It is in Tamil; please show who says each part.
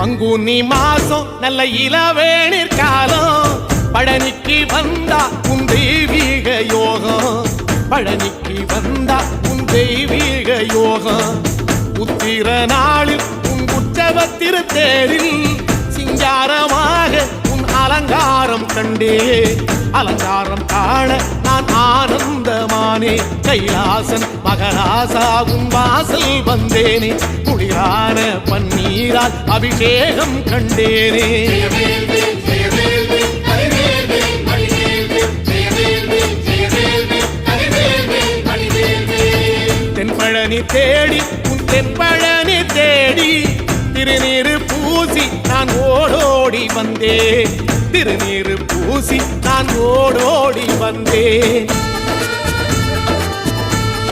Speaker 1: பங்குனி மாசம் நல்ல இளவேணிற் காலம் பழனிக்கு வந்தா உன் தெய்வீக யோகம் பழனிக்கு வந்தா உன் தெய்வீக யோகம் உத்திர நாளில் உன் உற்சவ திருத்தேரில் சிங்காரமாக உன் அலங்காரம் கண்டே அலங்காரம் காண நான் ஆனந்தமானே கைலாசன் மகராசா உன் வாசல் வந்தேனே குளிரான பன்னீரால் அபிஷேகம் கண்டேனே தென்பழனி தேடி உன் தென்பழனி தேடி திருநீரு பூசி நான் ஓடோடி வந்தேன் திருநீரு பூசி நான் ஓடோடி வந்தேன்